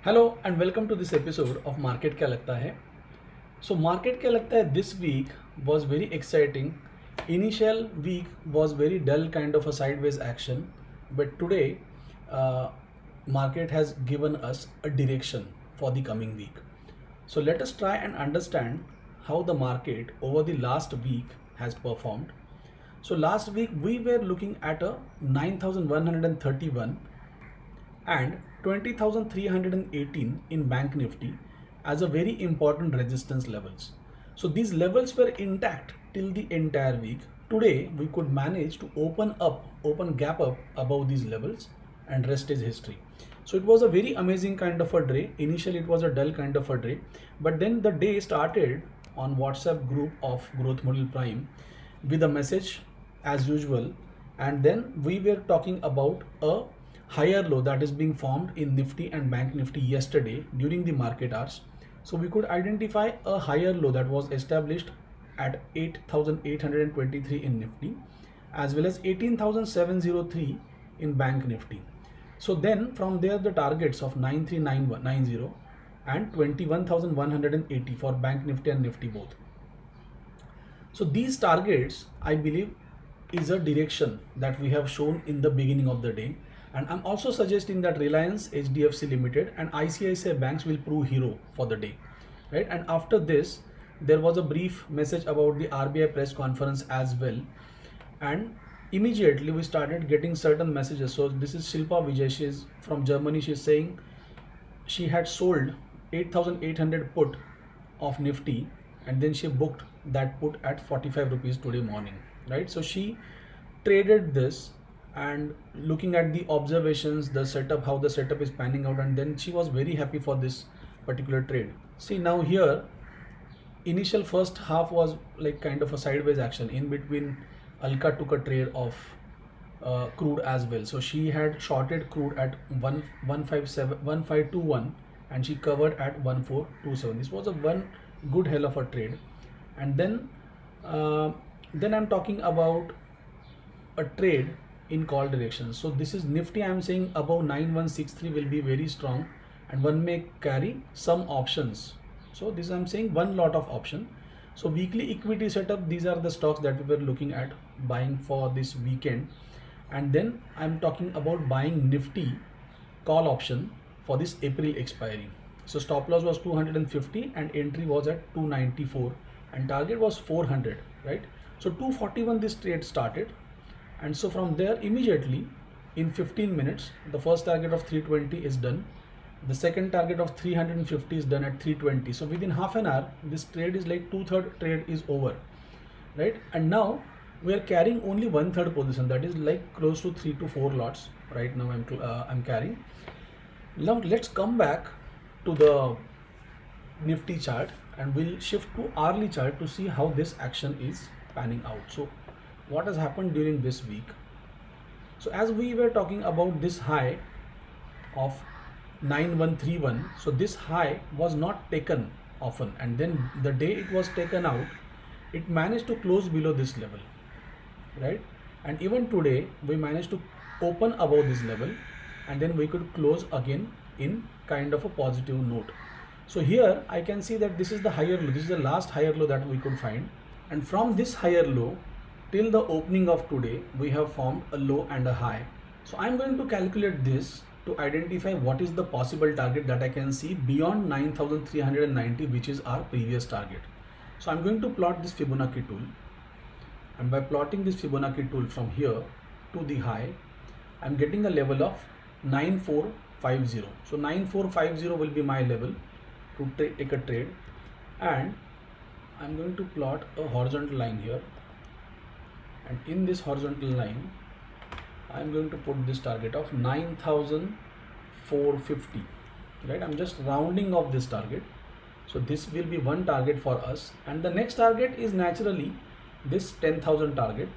Hello and welcome to this episode of Market Kya Lagta Hai. So Market Kya Lagta Hai this week was very exciting. Initial week was very dull, kind of a sideways action, but today market has given us a direction for the coming week. So let us try and understand how the market over the last week has performed. So last week we were looking at a 9131 and 20,318 in Bank Nifty as a very important resistance levels. So these levels were intact till the entire week. Today we could manage to open gap up above these levels, and rest is history. So it was a very amazing kind of a day. Initially it was a dull kind of a day, but then the day started on WhatsApp group of Growth Model Prime with a message as usual, and then we were talking about a higher low that is being formed in Nifty and Bank Nifty yesterday during the market hours. So we could identify a higher low that was established at 8,823 in Nifty as well as 18,703 in Bank Nifty. So then from there the targets of 939190 and 21,180 for Bank Nifty and Nifty both. So these targets, I believe, is a direction that we have shown in the beginning of the day. And I'm also suggesting that Reliance, HDFC Limited and ICICI banks will prove hero for the day, right? And after this, there was a brief message about the RBI press conference as well. And immediately we started getting certain messages. So this is Shilpa Vijay, she is from Germany. She's saying she had sold 8,800 put of Nifty, and then she booked that put at 45 rupees today morning, right? So she traded this and looking at the observations, the setup, how the setup is panning out, and then she was very happy for this particular trade. See now here, initial first half was like kind of a sideways action. In between, Alka took a trade of crude as well. So she had shorted crude at 1521 and she covered at 1427. This was a one good hell of a trade. And then I'm talking about a trade in call direction. So this is Nifty. I am saying above 9163 will be very strong and one may carry some options. So this I'm saying one lot of option. So weekly equity setup, these are the stocks that we were looking at buying for this weekend. And then I'm talking about buying Nifty call option for this April expiry. So stop loss was 250 and entry was at 294 and target was 400, right? So 241 this trade started, and so from there immediately in 15 minutes the first target of 320 is done, the second target of 350 is done at 320. So within half an hour this trade is like 2/3 trade is over, right? And now we are carrying only 1/3 position, that is like close to 3 to 4 lots right now I'm carrying. Now let's come back to the Nifty chart and we'll shift to hourly chart to see how this action is panning out. So what has happened during this week? So as we were talking about this high of 9131, so this high was not taken often, and then the day it was taken out, it managed to close below this level, right? And even today we managed to open above this level, and then we could close again in kind of a positive note. So here I can see that this is the higher low, this is the last higher low that we could find, and from this higher low till the opening of today we have formed a low and a high. So I'm going to calculate this to identify what is the possible target that I can see beyond 9390, which is our previous target. So I'm going to plot this Fibonacci tool, and by plotting this Fibonacci tool from here to the high, I'm getting a level of 9450. So 9450 will be my level to take a trade, and I'm going to plot a horizontal line here, and in this horizontal line I'm going to put this target of 9450, right? I'm just rounding off this target. So this will be one target for us, and the next target is naturally this 10,000 target.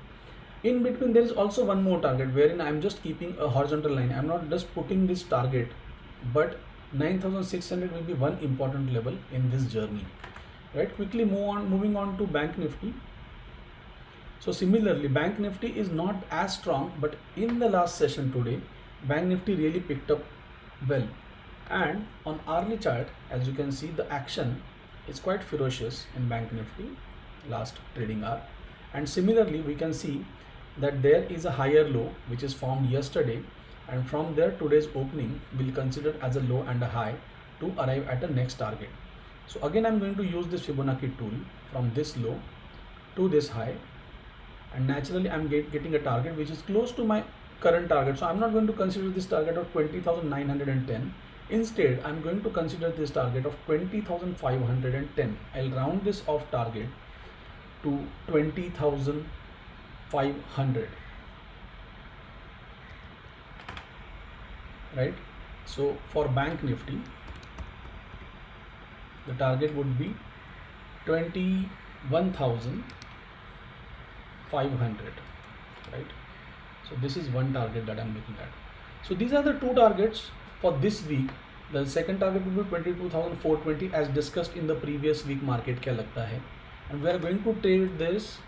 In between there is also one more target wherein I'm just keeping a horizontal line. I'm not just putting this target, but 9600 will be one important level in this journey, right? Quickly moving on to Bank Nifty. So similarly, Bank Nifty is not as strong, but in the last session today, Bank Nifty really picked up well. And on hourly chart, as you can see, the action is quite ferocious in Bank Nifty last trading hour. And similarly, we can see that there is a higher low which is formed yesterday, and from there today's opening will consider as a low and a high to arrive at a next target. So again, I'm going to use this Fibonacci tool from this low to this high, and naturally I'm getting a target which is close to my current target. So I'm not going to consider this target of 20,910. Instead, I'm going to consider this target of 20,510. I'll round this off target to 20,500, right? So for Bank Nifty, the target would be 21,500, right? So this is one target that I'm looking at. So these are the two targets for this week. The second target will be 22,420 as discussed in the previous week market kya lagta hai, and we are going to trade this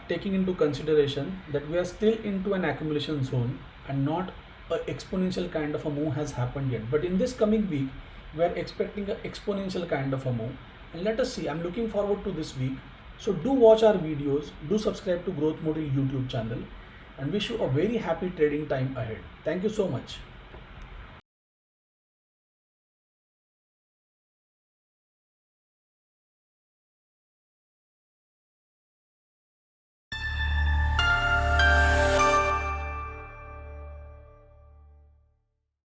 taking into consideration that we are still into an accumulation zone and not an exponential kind of a move has happened yet. But in this coming week, we are expecting an exponential kind of a move, and let us see. I'm looking forward to this week. So do watch our videos, do subscribe to Growth Model YouTube channel, and wish you a very happy trading time ahead. Thank you so much.